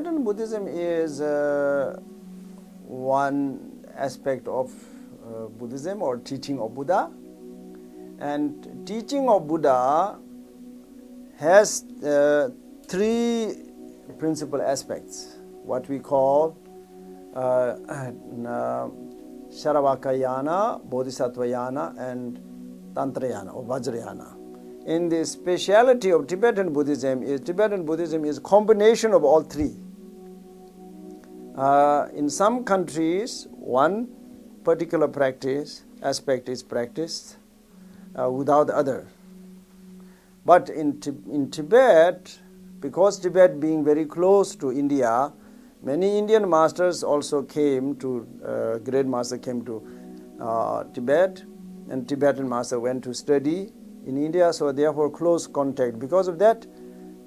Tibetan Buddhism is one aspect of Buddhism or teaching of Buddha. And teaching of Buddha has three principal aspects, what we call Sharavakayana, Bodhisattvayana and Tantrayana or Vajrayana. In the speciality of Tibetan Buddhism is a combination of all three. In some countries, one particular aspect is practiced without the other. But in Tibet, because Tibet being very close to India, many Indian masters also came to, great master came to Tibet, and Tibetan master went to study in India, so therefore close contact. Because of that,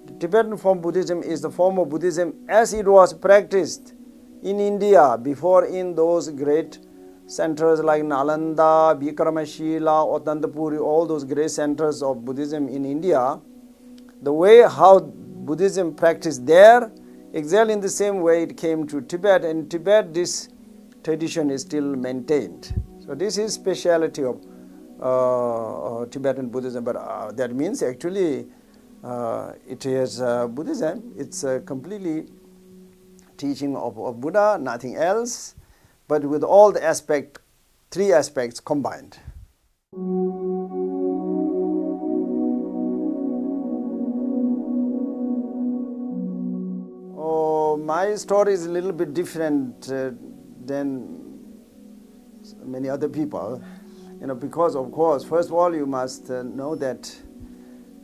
the Tibetan form Buddhism is the form of Buddhism as it was practiced in India before, in those great centers like Nalanda, Vikramashila, Otantapuri, all those great centers of Buddhism in India. The way how Buddhism practiced there, exactly in the same way it came to Tibet, and in Tibet this tradition is still maintained. So this is speciality of Tibetan Buddhism, but that means actually it is Buddhism. It's completely teaching of Buddha, nothing else, but with all the three aspects combined. Oh, my story is a little bit different than many other people. Because of course, first of all, you must know that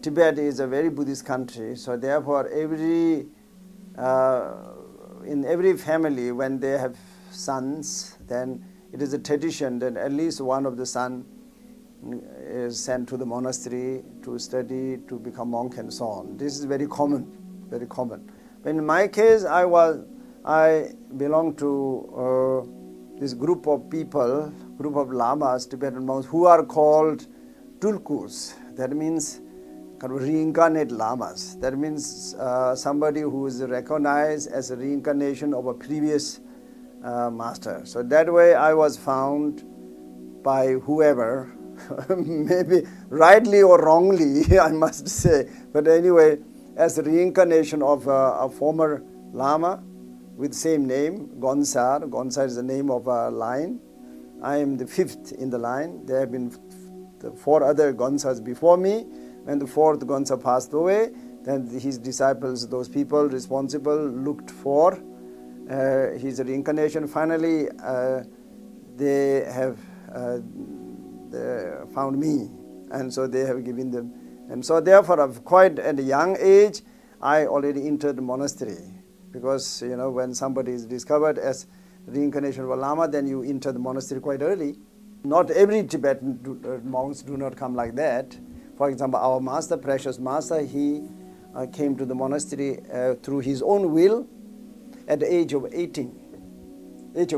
Tibet is a very Buddhist country. So therefore, in every family, when they have sons, then it is a tradition that at least one of the sons is sent to the monastery to study, to become monk, and so on. This is very common, very common. But in my case, I belong to this group of people, group of lamas, Tibetan monks, who are called tulkus. That means kind of reincarnate lamas. That means somebody who is recognized as a reincarnation of a previous master. So that way I was found by whoever, maybe rightly or wrongly, I must say. But anyway, as a reincarnation of a former lama with same name, Gonsar. Gonsar is the name of a line. I am the fifth in the line. There have been the four other Gonsars before me. When the fourth Gonsar passed away, then his disciples, those people responsible, looked for his reincarnation. Finally, they have found me, and so they have given them. And so therefore, quite at a young age, I already entered the monastery. Because, when somebody is discovered as reincarnation of a lama, then you enter the monastery quite early. Not every Tibetan monks do not come like that. For example, our master, precious master, he came to the monastery through his own will at the age of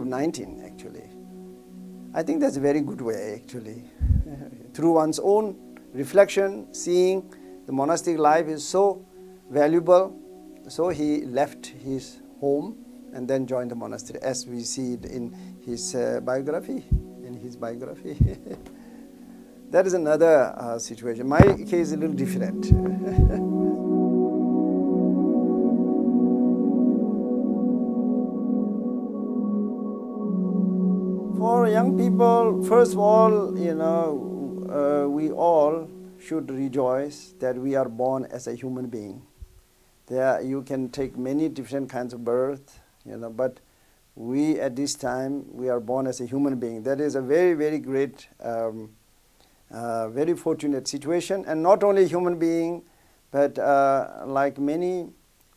19 actually. I think that's a very good way actually. Through one's own reflection, seeing the monastic life is so valuable, so he left his home and then joined the monastery, as we see it in his biography. That is another situation. My case is a little different. For young people, first of all, we all should rejoice that we are born as a human being. You can take many different kinds of birth, but we at this time, we are born as a human being. That is a very, very great, very fortunate situation. And not only human being, but like many,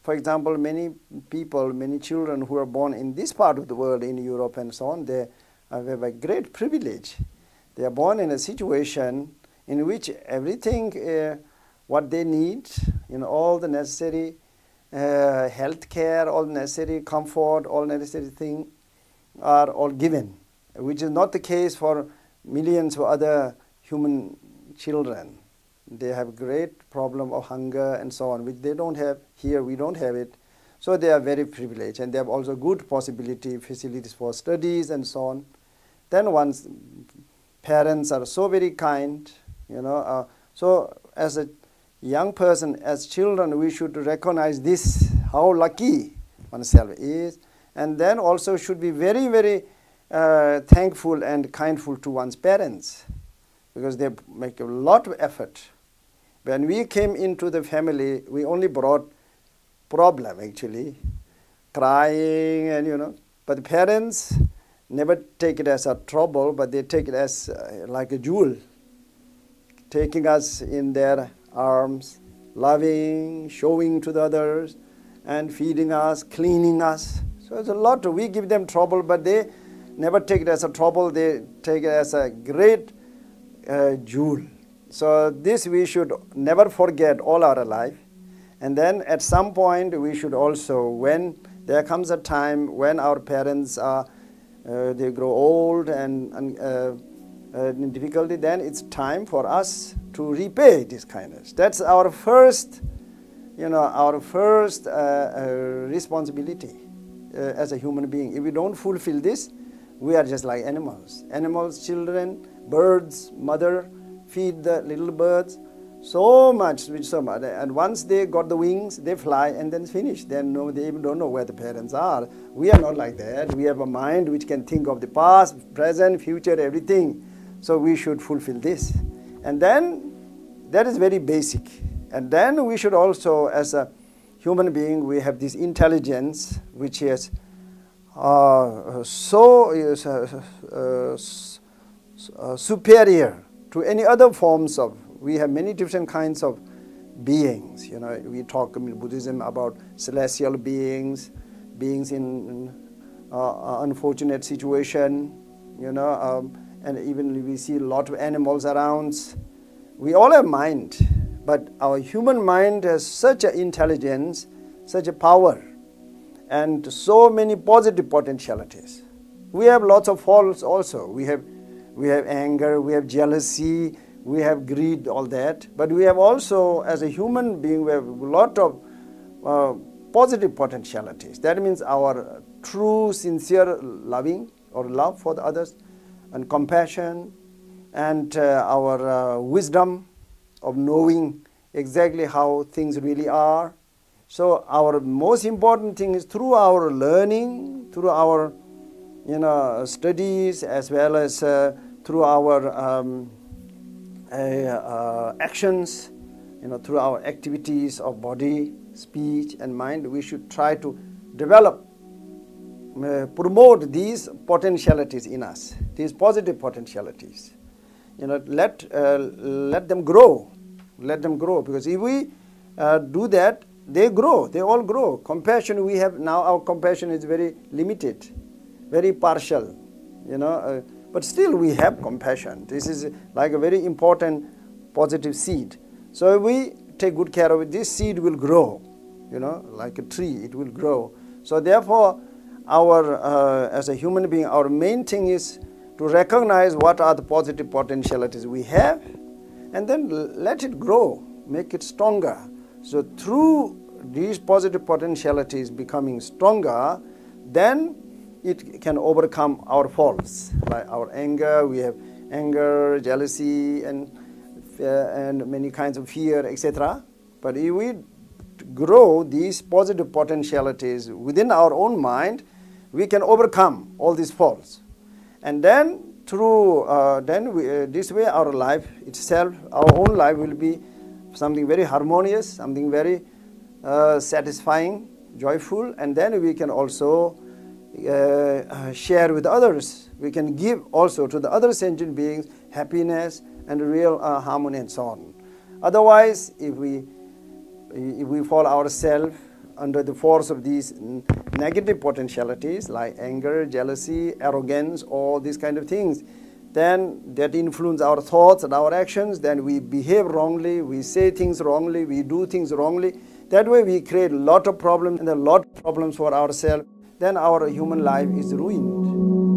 for example, many people, many children who are born in this part of the world, in Europe and so on, they have a great privilege. They are born in a situation in which everything, what they need, all the necessary health care, all necessary comfort, all necessary things are all given, which is not the case for millions of other human children. They have great problem of hunger and so on, which they don't have here. We don't have it. So they are very privileged, and they have also good possibility, facilities for studies and so on. Then once parents are so very kind, so as a young person, as children, we should recognize this, how lucky oneself is, and then also should be very, very thankful and kindful to one's parents, because they make a lot of effort. When we came into the family, we only brought problem actually, crying and but the parents never take it as a trouble, but they take it as like a jewel, taking us in their arms, loving, showing to the others, and feeding us, cleaning us. So it's a lot. We give them trouble, but they never take it as a trouble. They take it as a great jewel. So this we should never forget all our life. And then at some point we should also, when there comes a time when our parents are, they grow old and in difficulty, then it's time for us to repay this kindness. That's our first, responsibility as a human being. If we don't fulfill this, we are just like animals. Animals, children, birds, mother, feed the little birds so much, and once they got the wings, they fly and then finish. Then they even don't know where the parents are. We are not like that. We have a mind which can think of the past, present, future, everything. So we should fulfill this. And then that is very basic. And then we should also, as a human being, we have this intelligence which is superior to any other forms of. We have many different kinds of beings. We talk in Buddhism about celestial beings, beings in unfortunate situation, and even we see a lot of animals around. We all have mind, but our human mind has such an intelligence, such a power, and so many positive potentialities. We have lots of faults also. We have anger, we have jealousy, we have greed, all that. But we have also, as a human being, we have a lot of positive potentialities. That means our true, sincere loving or love for the others, and compassion, and our wisdom of knowing exactly how things really are. So our most important thing is through our learning, through our studies, as well as through our actions, through our activities of body, speech, and mind, we should try to develop, promote these potentialities in us, these positive potentialities. Let them grow. Let them grow, because if we do that, they grow. They all grow. Compassion we have now. Our compassion is very limited, very partial. But still we have compassion. This is like a very important positive seed. So if we take good care of it, this seed will grow, like a tree, it will grow. So therefore, our as a human being, our main thing is to recognize what are the positive potentialities we have, and then let it grow, make it stronger. So through these positive potentialities becoming stronger, then it can overcome our faults, like our anger. We have anger, jealousy, and many kinds of fear, etc. But if we grow these positive potentialities within our own mind, we can overcome all these faults. And then through this way, our life itself, our own life, will be something very harmonious, something very satisfying, joyful, and then we can also share with others. We can give also to the other sentient beings happiness and real harmony and so on. Otherwise, if we fall ourselves under the force of these negative potentialities like anger, jealousy, arrogance, all these kind of things, then that influence our thoughts and our actions. Then we behave wrongly, we say things wrongly, we do things wrongly. That way we create a lot of problems, and a lot of problems for ourselves. Then our human life is ruined.